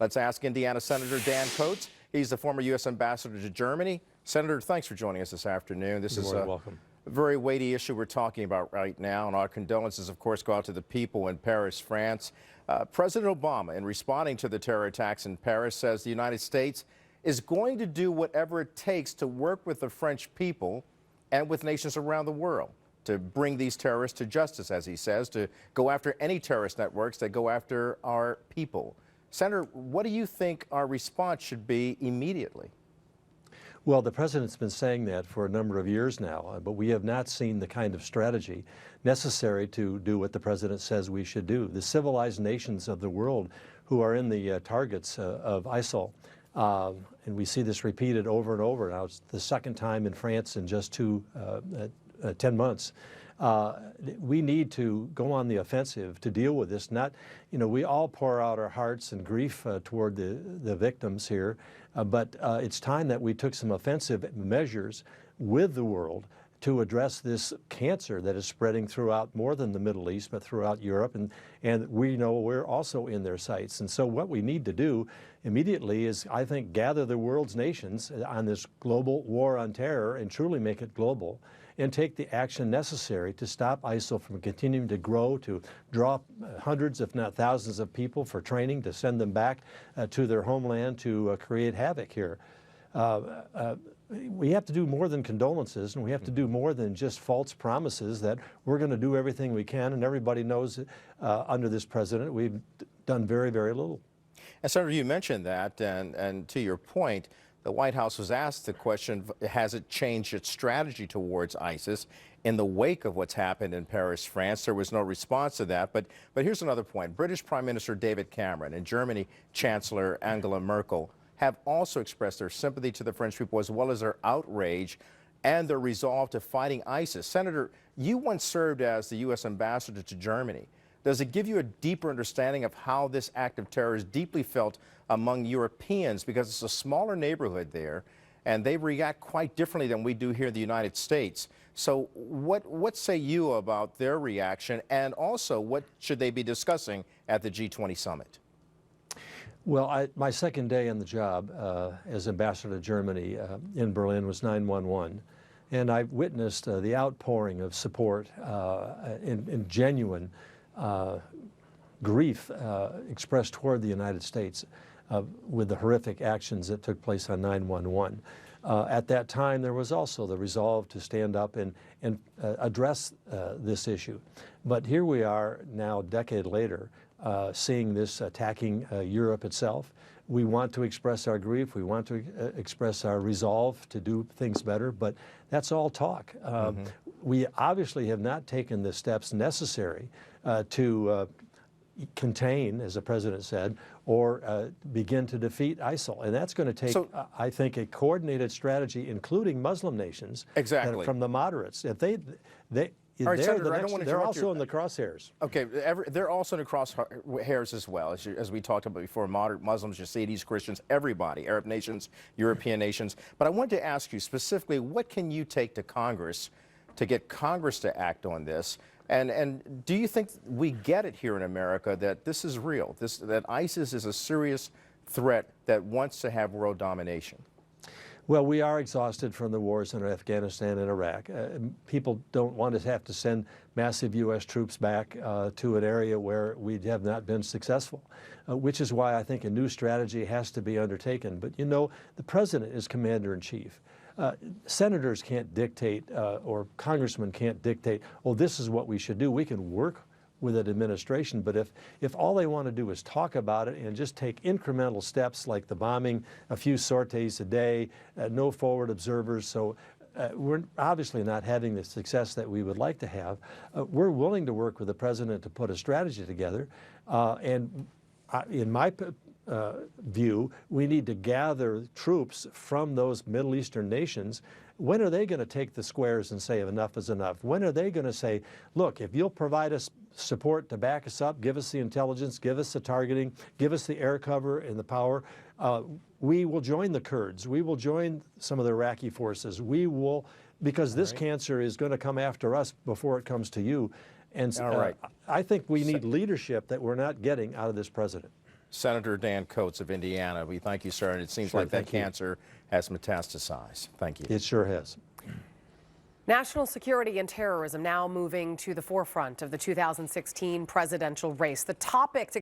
Let's ask Indiana Senator Dan Coats. He's the former U.S. ambassador to Germany. Senator, thanks for joining us this afternoon. This is a very weighty issue we're talking about right now, and our condolences, of course, go out to the people in Paris, France. President Obama, in responding to the terror attacks in Paris, says the United States is going to do whatever it takes to work with the French people and with nations around the world to bring these terrorists to justice, as he says, to go after any terrorist networks that go after our people. Senator, what do you think our response should be immediately? Well, the president's been saying that for a number of years now, but we have not seen the kind of strategy necessary to do what the president says we should do. The civilized nations of the world who are in the targets of ISIL, and we see this repeated over and over. Now it's the second time in France in just 10 months. We need to go on the offensive to deal with this. Not, we all pour out our hearts and grief toward the victims here, but it's time that we took some offensive measures with the world to address this cancer that is spreading throughout more than the Middle East, but throughout Europe, and we know we're also in their sights. And so what we need to do immediately is, I think, gather the world's nations on this global war on terror and truly make it global, and take the action necessary to stop ISIL from continuing to grow, to draw hundreds, if not thousands of people for training, to send them back to their homeland to create havoc here. We have to do more than condolences, and we have to do more than just false promises that we're going to do everything we can, and everybody knows under this president we've done very, very little. And Senator, you mentioned that, and to your point, the White House was asked the question, has it changed its strategy towards ISIS in the wake of what's happened in Paris, France? There was no response to that. But here's another point. British Prime Minister David Cameron and Germany Chancellor Angela Merkel have also expressed their sympathy to the French people, as well as their outrage and their resolve to fighting ISIS. Senator, you once served as the U.S. ambassador to Germany. Does it give you a deeper understanding of how this act of terror is deeply felt among Europeans, because it's a smaller neighborhood there, and they react quite differently than we do here in the United States? So what say you about their reaction, and also what should they be discussing at the G20 summit? Well, my second day on the job as ambassador to Germany in Berlin was 9/11, and I witnessed the outpouring of support in genuine grief expressed toward the United States with the horrific actions that took place on 9/11. At that time, there was also the resolve to stand up and address this issue. But here we are now, a decade later, seeing this attacking Europe itself. We want to express our grief. We want to express our resolve to do things better, but that's all talk. We obviously have not taken the steps necessary to contain, as the president said, or begin to defeat ISIL. And that's going to take, I think, a coordinated strategy, including Muslim nations, from the moderates. If they're also in the crosshairs. Okay, they're also in the crosshairs as well, as we talked about before. Moderate Muslims, Yazidis, Christians, everybody, Arab nations, European nations. But I wanted to ask you specifically, what can you take to Congress to get Congress to act on this? And do you think we get it here in America that this is real, that ISIS is a serious threat that wants to have world domination? Well, we are exhausted from the wars in Afghanistan and Iraq. People don't want to have to send massive U.S. troops back to an area where we have not been successful, which is why I think a new strategy has to be undertaken. But the president is commander-in-chief. Senators can't dictate, or congressmen can't dictate, oh, this is what we should do. We can work with an administration, but if all they want to do is talk about it and just take incremental steps like the bombing, a few sorties a day, no forward observers, so we're obviously not having the success that we would like to have. We're willing to work with the president to put a strategy together, and in my view, we need to gather troops from those Middle Eastern nations. When are they going to take the squares and say enough is enough? When are they going to say, look, if you'll provide us support to back us up, give us the intelligence, give us the targeting, give us the air cover and the power, we will join the Kurds. We will join some of the Iraqi forces. We will, because this cancer is going to come after us before it comes to you. And I think we need leadership that we're not getting out of this president. Senator Dan Coats of Indiana. We thank you, sir, and it seems Sure, like that thank you. cancer has metastasized. Thank you. It sure has. National security and terrorism now moving to the forefront of the 2016 presidential race. The topic to